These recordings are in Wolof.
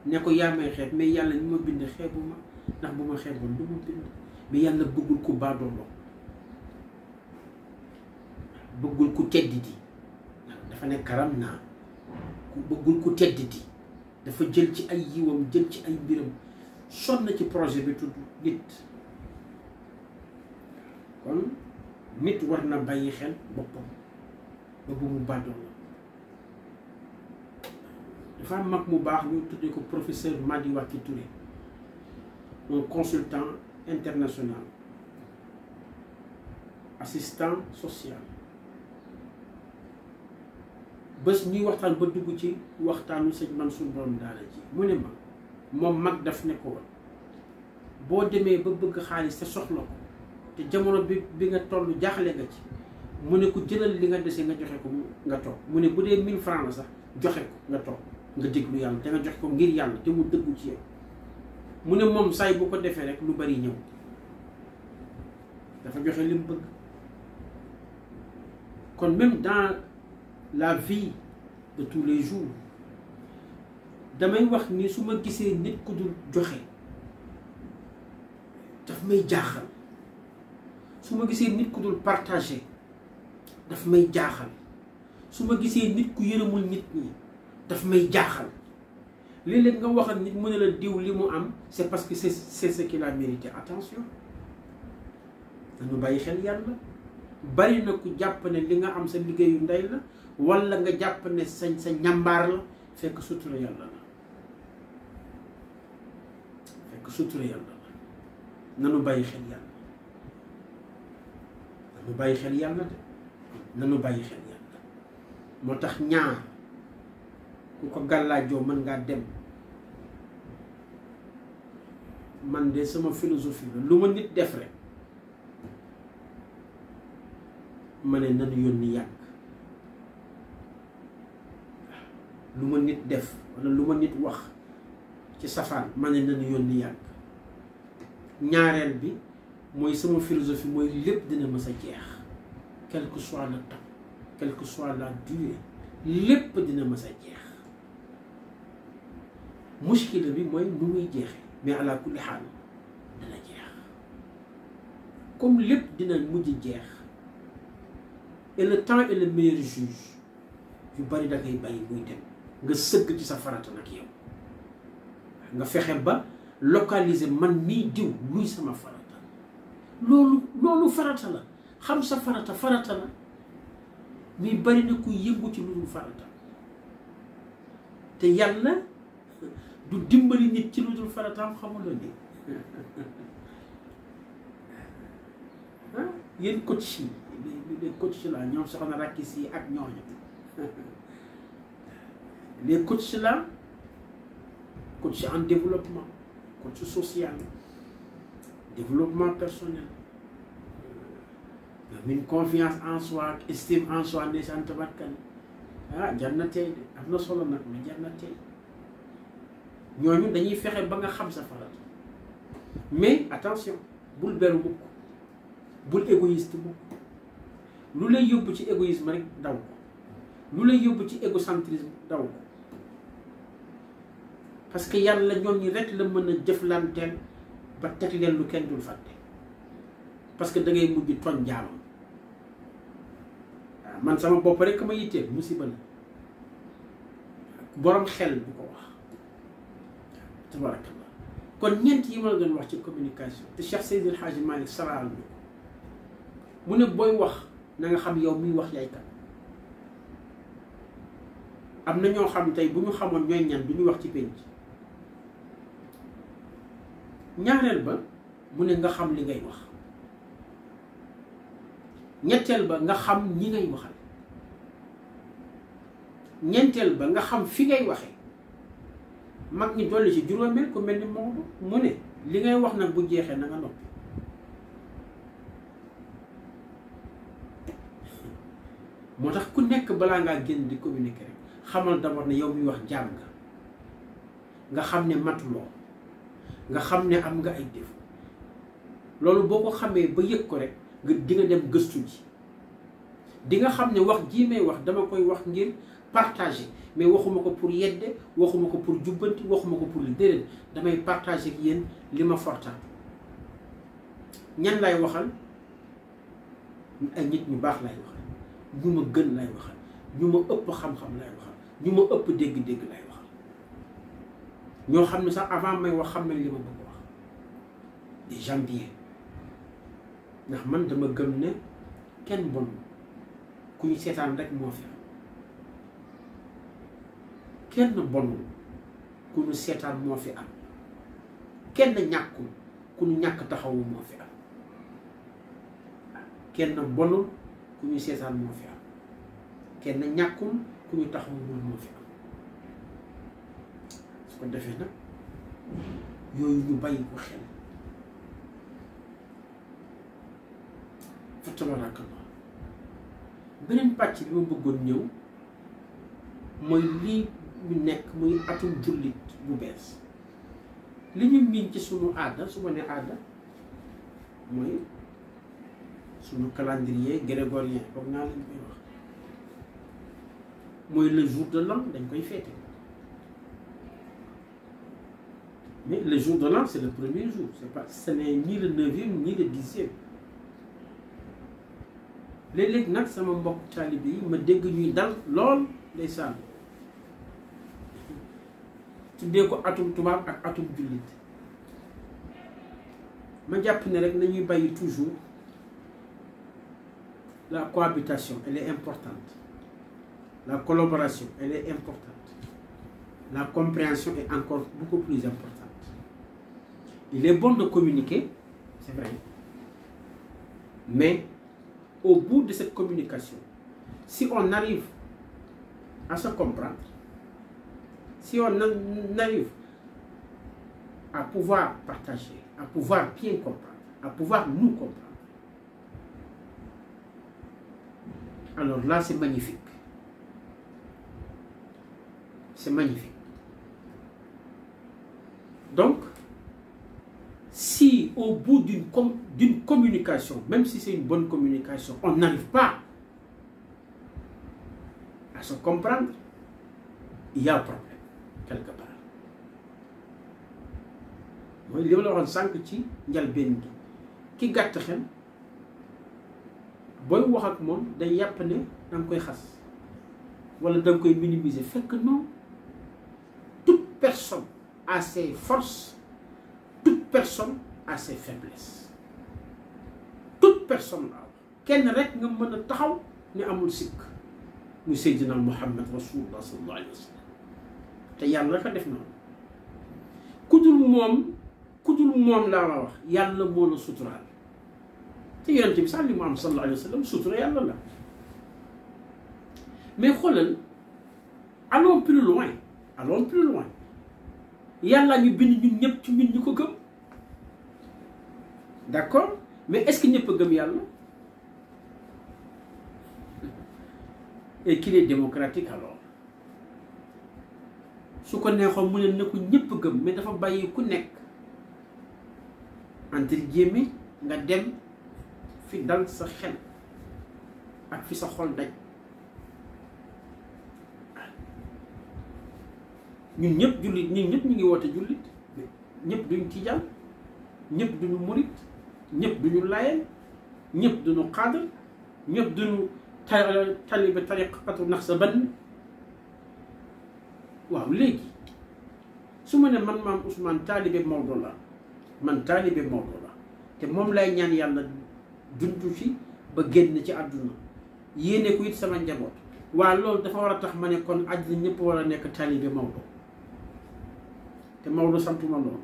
ne ko yaa may xeeb mais yàlla ni ma bind xeebu ma ndax bu ma xeeboon du ma bind mais yàlla bëggul ku baadooloo bëggul ku tedditi dafa ne karam naa ku bëggul ku tedditi dafa jël ci ay yiwam jël ci ay mbiram sonn ci projet bi tudd nit kon nit war na bàyyi xel boppam ba bu mu baadooloo dafa am mag mu baax ñu tuddee ko professeur Madiwaki Touré un consultant international assistant social bés ñuy waxtaan ba dugg ci waxtaanu sëñ Mansour borom daara ji mu ne ma moom mag daf ne ko woon boo demee ba bëgg xaalis te soxla ko te jamono bi nga toll jaaxle nga ci mu ne ko jëlal li nga dese nga joxe ko nga toog mu ne bu dee 1000 francs la sax joxe ko nga toog nga déglu yàlla te nga jox ko ngir yàlla te mu dëggu ci yow mu ne moom saay bu ko defee rek lu bari ñëw dafa joxe li mu bëgg kon même dans la vie de tous les jours damay wax ni su ma gisee nit ku dul joxe daf may jaaxal su ma gisee nit ku dul partager daf may jaaxal su ma gisee nit ku yërëmul nit ñi daf may jaaxal léeg-léeg nga wax ak nit mu ne la diw li mu am c'est parce que c'est ce qu'il a mérité. Attention dañu bàyyi xel yàlla. bari na ku jàpp ne li nga am sa liggéeyu ndey la walla nga jàpp ne sa ñambaar la fekk sutura yàlla la fekk sutura yàlla la nanu bàyyi xel yàlla nanu bàyyi xel yàlla de nanu bàyyi xel yàlla moo tax ñaar ku ko gàllaajoo mën ngaa dem. man de sama philosophie la lu ma nit def rek ma ne nanu yónni yàgg lu ma nit def walla lu ma nit wax ci safaan ma ne nanu yónni yàgg ñaareel bi mooy sama philosophie mooy lépp dina mës a jeex quel que soit le temps quelle que soit la durée lépp dina mës a jeex muskila bi mooy nu muy jeexe mais ala kulli xaal dina jeex comme lépp dina mujj jeex et le temps est le meilleur juge yu bari da ngay bàyyi muy dem nga sëgg ci sa farata nag yow nga fexe ba localiser man mii diw luy sama farata loolu farata la xam sa farata la mais bari na ku yëngu ci lu dul farata te yàlla du dimbali nit ci lu dul farataam xamuloo ni yéen coach yi les coach là ñoom soxna rakkis yi ak ñooñu les coach là coach en développement coach social développement personnel une confiance en soi estime en soi ndeysaan tabarkal jar na tey de am na solo nag mais jar na tey ñooñu dañuy fexe ba nga xam sa farata mais attention bul beru mukk bul égoïste mukk lu lay yóbbu ci égoïsme rek daw ko lu lay yóbbu ci égocentrisme daw ko parce que yàlla ñoom ñi rek la mën a jëflanteel ba teg leen lu kenn dul fàtte parce que da ngay mujj tooñ jaamam waaw man sama bopp rek ma yitteel musiba la borom xel bu ko wax tabarakallah kon ñeent yi ma la doon wax ci communication te Cheikh Seydi El Hadji Malick saraal ñu mu ne booy wax na nga xam yow miy wax yaay kan. am na ñoo xam tey bu ñu xamoon ñooy ñan du ñu wax ci penc. ñaareel ba mu ne nga xam li ngay wax. ñetteel ba nga xam ñi ngay waxal. ñeenteel ba nga xam fi ngay waxee. mag ñi dolli ci juróomeel ku mel ni Maodo mu ne li ngay wax nag bu jeexee na nga noppi. moo tax ku nekk balaa ngaa génn di communiquer rek xamal d'abord ne yow miy wax jaam nga xam ne matuloo nga xam ne am nga ay défaut loolu boo ko xamee ba yëg ko rek nga di nga dem gëstu ji di nga xam ne wax jii may wax dama koy wax ngir partager mais waxuma ko pour yedde waxuma ko pour jubbanti waxuma ko pour li déedéet damay partager ak yéen li ma fortaat ñan lay waxal ay nit ñu baax lay waxal ñu ma gën lay waxal ñu ma ëpp xam-xam lay waxal ñu ma ëpp dégg-dégg lay waxal ñoo xam ne sax avant may wax xam nañ li ma bëgg wax des gens bien ndax man dama gëm ne kenn bon ku ñu seetaan rek moo fi am kenn bonul ku ñu seetaan moo fi am kenn ñàkkul ku ñu ñàkk taxawu moo fi am kenn bonul ku ñu seetaan moo fi am kenn ñàkkul ku ñu taxawul moo fi am su ko defee nag yooyu ñu bàyyi ko xel fa tabarakallah beneen pàcc bi ma bëggoon ñëw mooy lii ñu nekk muy atum jullit bu bees li ñu miin ci sunu aada su ma ne aada mooy sunu calendrier grégorien foog naa lañ koy wax mooy le jour de l'an dañ koy fêter mais le jour de l'an c'est le premier jour c'est pas ce n'est ni le 9e ni le 10e léeg-léeg nag sama mbokk taalibe yi ma dégg ñuy dal lool ndeysaan tuddee ko atum tubaab ak atum jullit ma jàpp ne rek nañuy bàyyi toujours la cohabitation elle est importante la collaboration elle est importante la compréhension est encore beaucoup plus importante il est bon de communiquer c'est vrai mais au bout de cette communication si on arrive à se comprendre si on arrive à pouvoir partager à pouvoir bien comprendre à pouvoir nous comprendre alors là c'est magnifique c'est magnifique donc si au bout d'une communication même si c'est une bonne communication on n'arrive pas à se comprendre il y a un problème quelque part mooy li ma la waxoon sànq ci njalbeen gi ki gàtt xel booy wax ak moom day yàpp ne da nga koy xas wala da nga koy minimiser fekk non toute personne a ses forces toute personne a ses faiblesses toute personne la kenn rek nga mën a taxaw ne amul sikk muy Seydina Muhammad rasulullah sallallahu alayhi wa sallam te yàlla rek a def noonu ku dul moom laa la wax yàlla moo la suturaal te yonent bi sax li mu am sallallahu alayhi wa sallam sutura yàlla la mais xoolal allons plus loin yàlla ñu bind ñun ñëpp ci ñun ñu ko gëm d'accord mais est-ce que ñëpp a gëm yàlla et qu'il est démocratique alors su ko neexoon mu ne na ko ñëpp gëm mais dafa bàyyi ku nekk entre guillemets nga dem fi dal sa xel ak fi sa xol daj ñun ñëpp jullit ñun ñëpp ñu ngi woote jullit ñëpp duñ tijaan ñëpp duñu murit ñëpp duñu laayeen ñëpp duñu xaadar ñëpp duñu taliba tariqatu Naqshband waaw léegi su ma ne man maam Ousmane taalibe Maodo la man taalibe Maodo la te moom lay ñaan yàlla dundu fi ba génn ci àdduna yéene ko it sama njaboot waaw loolu dafa war a tax ma ne kon àddina ñëpp war a nekk taalibe Maodo te Maodo santuma loolu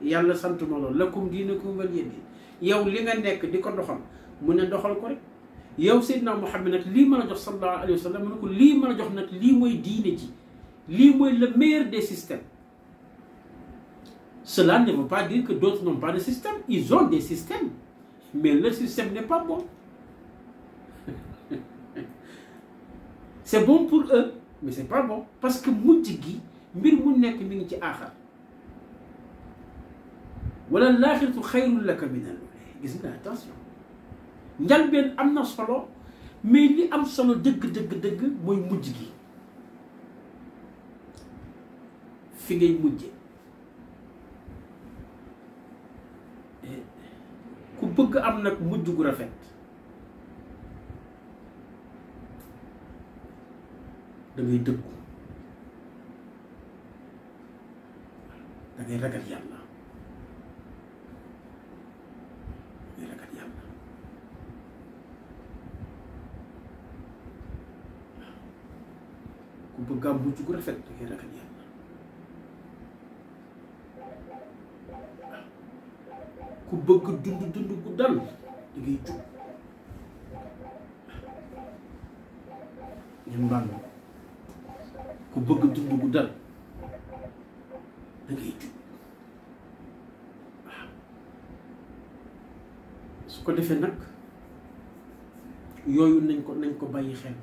yàlla santuma loolu lakum diinukum waliya diin yow li nga nekk di ko doxal mu ne doxal ko rek yow Seydina Muhammad nag lii mën a jox sallallahu alayhi wa sallam mu ne ko lii mën a jox nag lii mooy diine ji lii mooy le meilleur des systèmes. Cela ne veut pas dire que d'autres n'ont pas de système. Ils ont des systèmes, mais le système n'est pas bon. C'est bon pour eux, mais c'est pas bon parce que mujj gi mbir mu nekk mi ngi ci aaxar wala laaxiratu xayrun laka min al-uulaa. Gis nga attention njalbeen am na solo mais li am solo dëgg mooy mujj gi fi ngay mujje ku bëgg am nag mujj gu rafet da ngay dëggu da ngay ragal yàlla ku bëgg am mujj gu rafet da ngay ragal yàlla ku bëgg dund gu dal da ngay jub ñun mbàll ku bëgg dund gu dal da ngay jub waaw su ko defee nag yooyu nañ ko bàyyi xel